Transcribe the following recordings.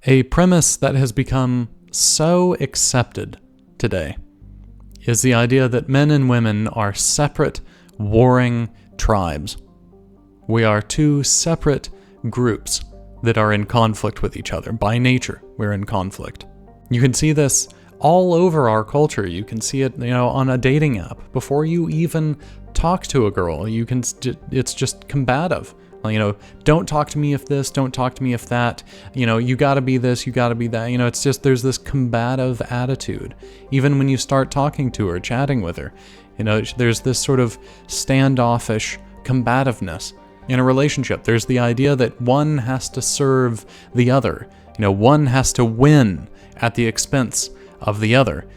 A premise that has become so accepted today is the idea that men and women are separate, warring tribes. We are two separate groups that are in conflict with each other. By nature, we're in conflict. You can see this all over our culture. You can see it, on a dating app. Before you even talk to a girl, it's just combative. Don't talk to me if this, don't talk to me if that. You gotta be this, you gotta be that. It's just, there's this combative attitude. Even when you start talking to her, chatting with her, there's this sort of standoffish combativeness. In a relationship, there's the idea that one has to serve the other. One has to win at the expense of the other.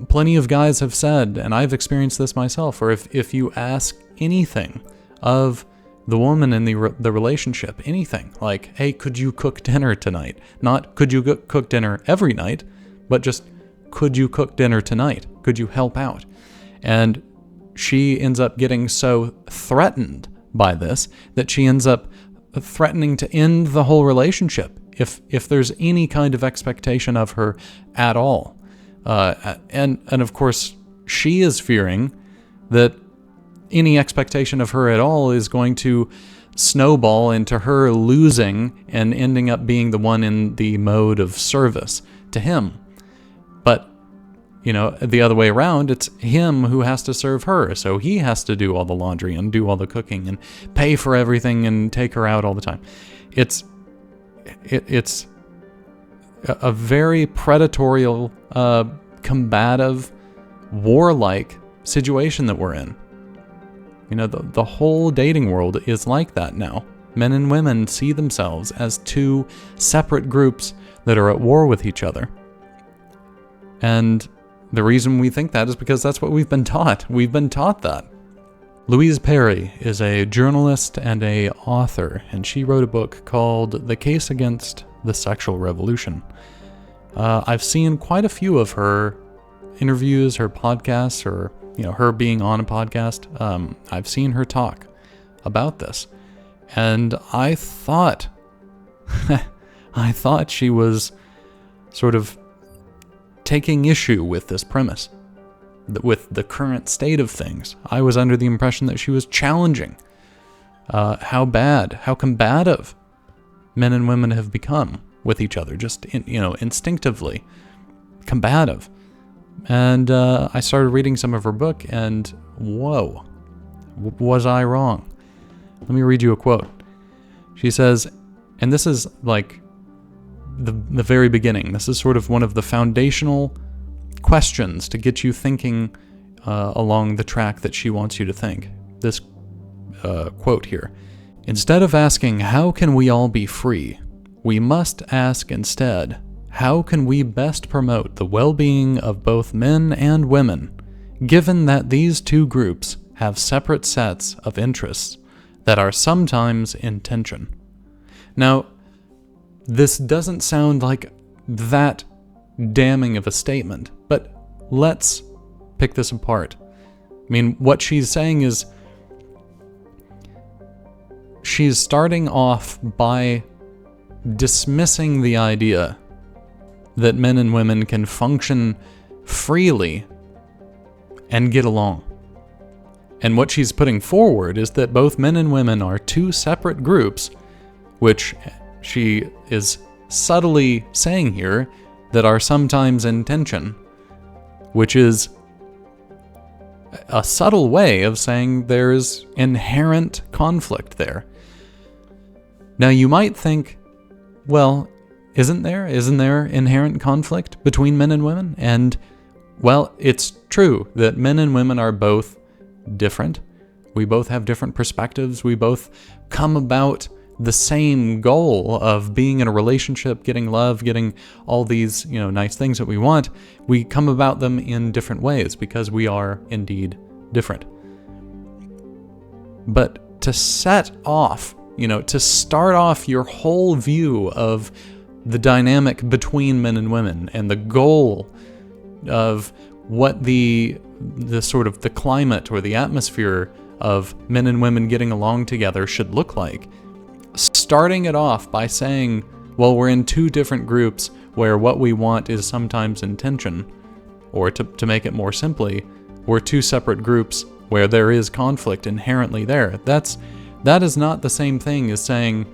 Plenty of guys have said, and I've experienced this myself, or if you ask anything of the woman in the relationship, anything, like, hey, could you cook dinner tonight? Not, could you cook dinner every night, but just, could you cook dinner tonight? Could you help out? And she ends up getting so threatened by this that she ends up threatening to end the whole relationship if there's any kind of expectation of her at all. And of course, she is fearing that any expectation of her at all is going to snowball into her losing and ending up being the one in the mode of service to him. But the other way around, it's him who has to serve her. So he has to do all the laundry and do all the cooking and pay for everything and take her out all the time. It's a very predatory, combative, warlike situation that we're in. The whole dating world is like that now. Men and women see themselves as two separate groups that are at war with each other. And the reason we think that is because that's what we've been taught. We've been taught that. Louise Perry is a journalist and an author, and she wrote a book called The Case Against the Sexual Revolution. I've seen quite a few of her interviews, her podcasts, or her being on a podcast. I've seen her talk about this, and I thought she was sort of taking issue with this premise, with the current state of things. I was under the impression that she was challenging how bad, how combative men and women have become with each other, just instinctively combative. And I started reading some of her book, and whoa, was I wrong? Let me read you a quote. She says, and this is like the very beginning. This is sort of one of the foundational questions to get you thinking along the track that she wants you to think. This quote here. Instead of asking, how can we all be free? We must ask instead, how can we best promote the well-being of both men and women, given that these two groups have separate sets of interests that are sometimes in tension? Now, this doesn't sound like that damning of a statement, but let's pick this apart. I mean, what she's saying is she's starting off by dismissing the idea that men and women can function freely and get along. And what she's putting forward is that both men and women are two separate groups, which she is subtly saying here that are sometimes in tension, which is a subtle way of saying there's inherent conflict there. Now you might think, well, isn't there inherent conflict between men and women? And, well, it's true that men and women are both different. We both have different perspectives. We both come about the same goal of being in a relationship, getting love, getting all these, nice things that we want. We come about them in different ways because we are indeed different. But to set off, to start off your whole view of the dynamic between men and women and the goal of what the sort of the climate or the atmosphere of men and women getting along together should look like, starting it off by saying, Well, we're in two different groups where what we want is sometimes in tension. Or to make it more simply, we're two separate groups where there is conflict inherently there. That is not the same thing as saying,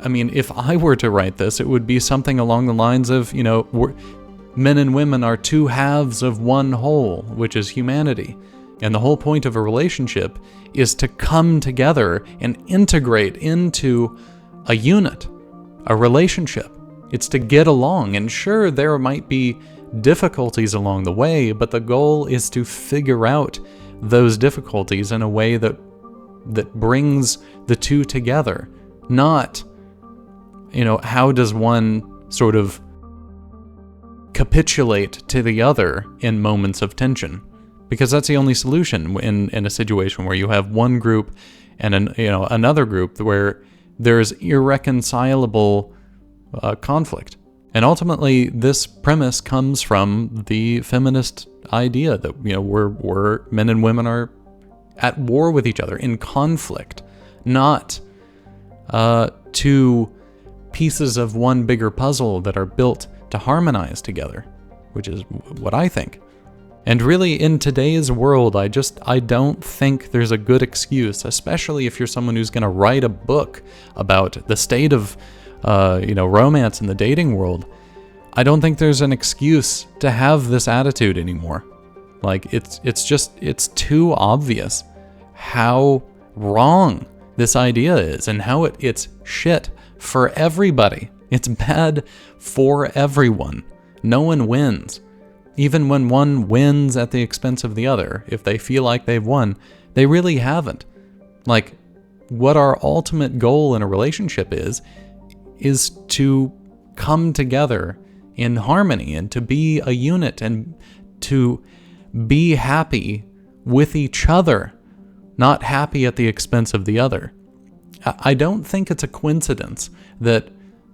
I mean, if I were to write this, it would be something along the lines of, men and women are two halves of one whole, which is humanity. And the whole point of a relationship is to come together and integrate into a unit, a relationship. It's to get along. And sure, there might be difficulties along the way, but the goal is to figure out those difficulties in a way that brings the two together. Not, how does one sort of capitulate to the other in moments of tension? Because that's the only solution in a situation where you have one group and another group where there's irreconcilable conflict. And ultimately, this premise comes from the feminist idea that we're men and women are at war with each other, in conflict, not two pieces of one bigger puzzle that are built to harmonize together, which is what I think. And really, in today's world, I don't think there's a good excuse, especially if you're someone who's going to write a book about the state of, romance in the dating world. I don't think there's an excuse to have this attitude anymore. Like, it's too obvious how wrong this idea is and how it's shit for everybody. It's bad for everyone. No one wins. Even when one wins at the expense of the other, if they feel like they've won, they really haven't. Like, what our ultimate goal in a relationship is to come together in harmony and to be a unit and to be happy with each other, not happy at the expense of the other. I don't think it's a coincidence that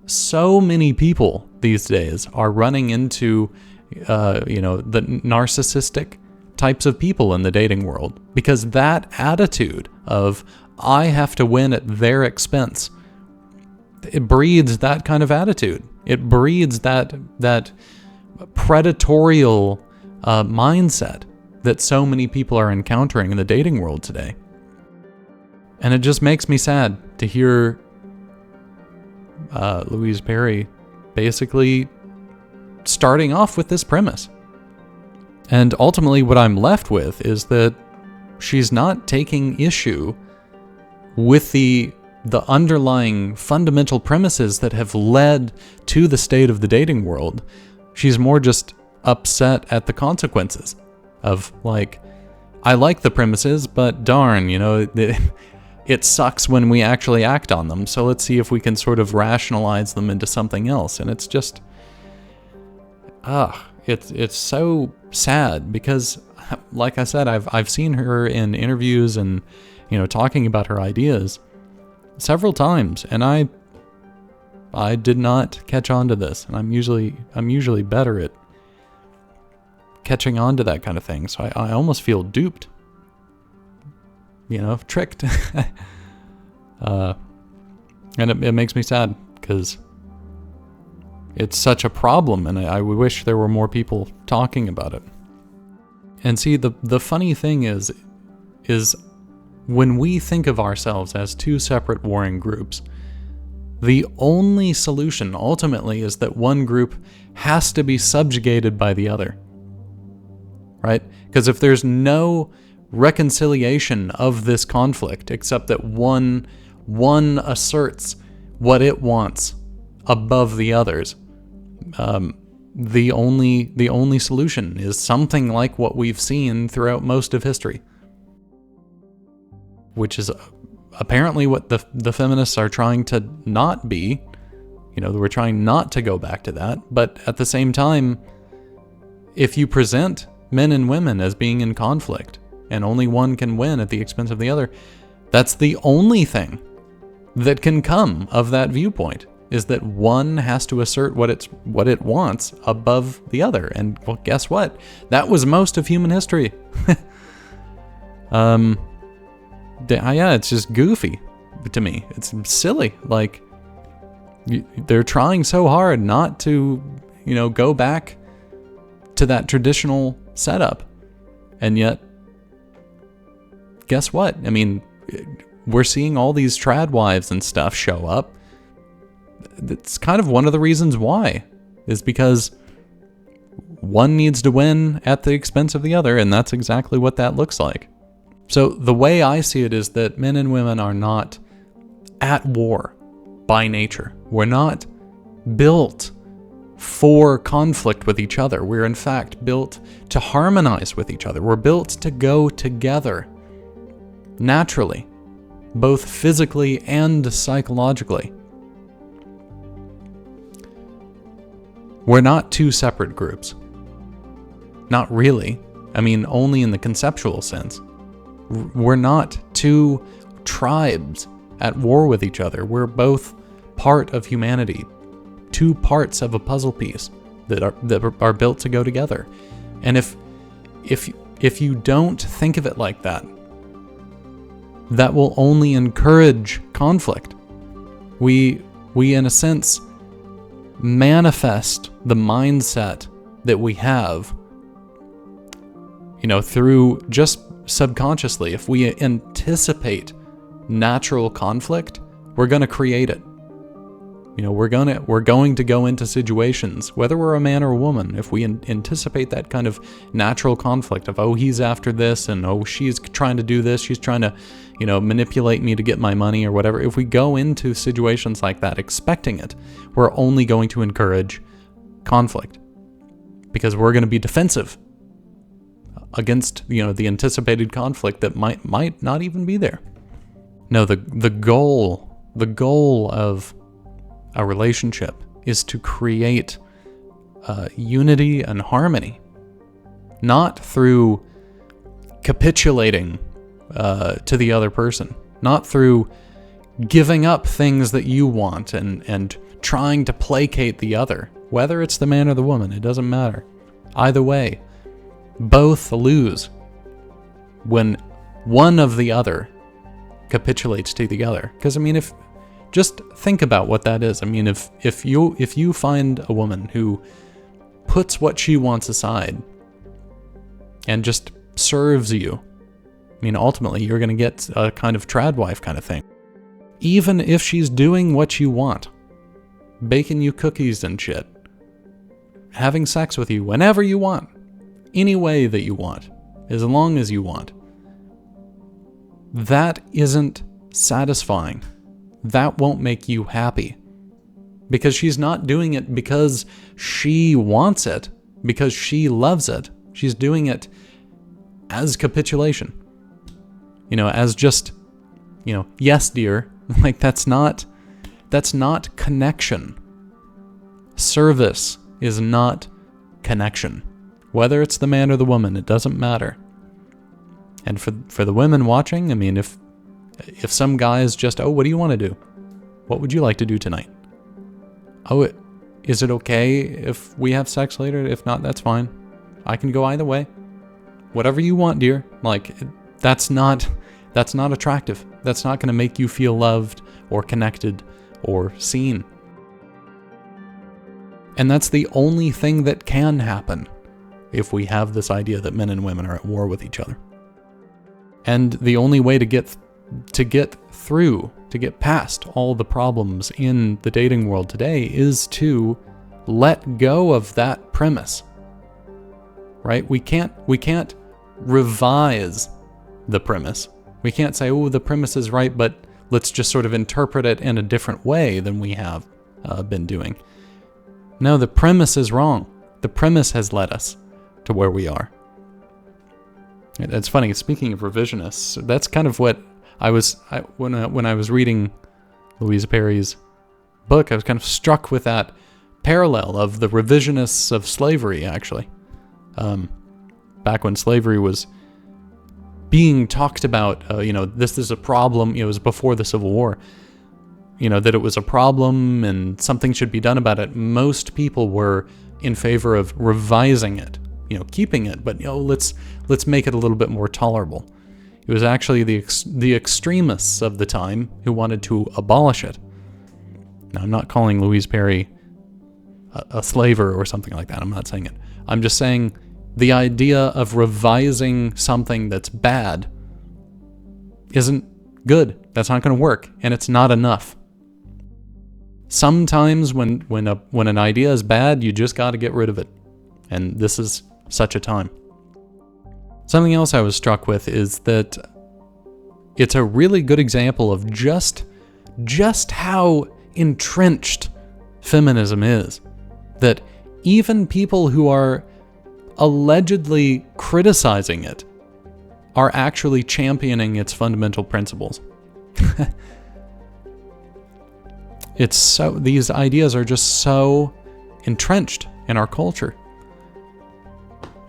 so many people these days are running into the narcissistic types of people in the dating world, because that attitude of I have to win at their expense, it breeds that kind of attitude. It breeds that predatorial mindset that so many people are encountering in the dating world today. And it just makes me sad to hear Louise Perry basically starting off with this premise. And ultimately what I'm left with is that she's not taking issue with the underlying fundamental premises that have led to the state of the dating world. She's more just upset at the consequences of, like, I like the premises, but darn, it sucks when we actually act on them, so let's see if we can sort of rationalize them into something else. And it's just, it's so sad because, like I said, I've seen her in interviews and, talking about her ideas several times, and I did not catch on to this, and I'm usually better at catching on to that kind of thing, so I almost feel duped, tricked. And it makes me sad because it's such a problem, and I wish there were more people talking about it. And see, the funny thing is when we think of ourselves as two separate warring groups, the only solution ultimately is that one group has to be subjugated by the other, right? Because if there's no reconciliation of this conflict except that one asserts what it wants above the others, the only solution is something like what we've seen throughout most of history, which is apparently what the feminists are trying to not be. We're trying not to go back to that, but at the same time, if you present men and women as being in conflict and only one can win at the expense of the other, that's the only thing that can come of that viewpoint, is that one has to assert what it wants above the other. And well, guess what? That was most of human history. Yeah, it's just goofy to me. It's silly. Like, They're trying so hard not to, go back to that traditional setup. And yet, guess what? I mean, we're seeing all these trad wives and stuff show up. That's kind of one of the reasons why, is because one needs to win at the expense of the other, and that's exactly what that looks like. So the way I see it is that men and women are not at war by nature. We're not built for conflict with each other. We're in fact built to harmonize with each other. We're built to go together naturally, both physically and psychologically. We're not two separate groups. Not really. I mean, only in the conceptual sense. We're not two tribes at war with each other. We're both part of humanity, two parts of a puzzle piece that are built to go together. And if you don't think of it like that, that will only encourage conflict. We in a sense manifest the mindset that we have, through just subconsciously. If we anticipate natural conflict, we're going to create it. We're going to go into situations, whether we're a man or a woman, if we anticipate that kind of natural conflict of, oh, he's after this, and oh, she's trying to do this, she's trying to, manipulate me to get my money or whatever. If we go into situations like that expecting it, we're only going to encourage conflict, because we're going to be defensive against, the anticipated conflict that might not even be there. No, the goal of a relationship is to create unity and harmony, not through capitulating to the other person, not through giving up things that you want and trying to placate the other. Whether it's the man or the woman, it doesn't matter. Either way, both lose when one of the other capitulates to the other. Because just think about what that is. If you find a woman who puts what she wants aside and just serves you, ultimately you're going to get a kind of trad wife kind of thing. Even if she's doing what you want, baking you cookies and shit, having sex with you whenever you want, any way that you want, as long as you want, that isn't satisfying. That won't make you happy, because she's not doing it because she wants it, because she loves it. She's doing it as capitulation, as just, yes, dear. Like, that's not connection. Service is not connection. Whether it's the man or the woman, it doesn't matter. And for the women watching, if some guy is just, oh, what do you want to do? What would you like to do tonight? Oh, is it okay if we have sex later? If not, that's fine. I can go either way. Whatever you want, dear. Like, that's not attractive. That's not going to make you feel loved or connected or seen. And that's the only thing that can happen if we have this idea that men and women are at war with each other. And the only way to get past all the problems in the dating world today is to let go of that premise. Right? We can't revise the premise. We can't say, oh, the premise is right, but let's just sort of interpret it in a different way than we have been doing. No, the premise is wrong. The premise has led us to where we are. It's funny, speaking of revisionists, that's kind of what when I was reading Louisa Perry's book, I was kind of struck with that parallel of the revisionists of slavery, actually. Back when slavery was being talked about, this is a problem, it was before the Civil War, that it was a problem and something should be done about it. Most people were in favor of revising it, keeping it, but let's make it a little bit more tolerable. It was actually the extremists of the time who wanted to abolish it. Now, I'm not calling Louise Perry a slaver or something like that. I'm not saying it. I'm just saying the idea of revising something that's bad isn't good. That's not going to work, and it's not enough. Sometimes when an idea is bad, you just got to get rid of it. And this is such a time. Something else I was struck with is that it's a really good example of just how entrenched feminism is. That even people who are allegedly criticizing it are actually championing its fundamental principles. These ideas are just so entrenched in our culture.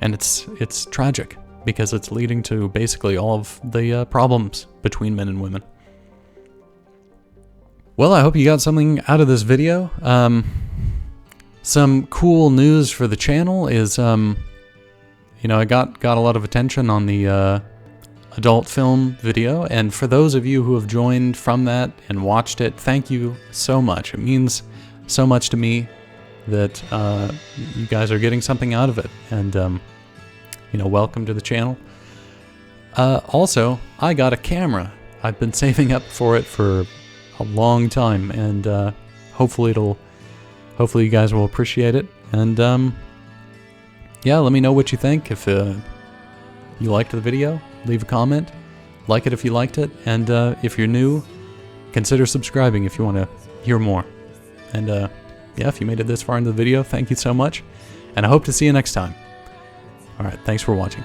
And it's tragic, because it's leading to basically all of the problems between men and women. Well, I hope you got something out of this video. Some cool news for the channel is, I got a lot of attention on the adult film video, and for those of you who have joined from that and watched it, thank you so much. It means so much to me that you guys are getting something out of it, and welcome to the channel. Also, I got a camera. I've been saving up for it for a long time, and hopefully you guys will appreciate it. And yeah, let me know what you think. If you liked the video, leave a comment, like it if you liked it, and if you're new, consider subscribing if you want to hear more. And yeah, if you made it this far into the video, thank you so much, and I hope to see you next time. Alright, thanks for watching.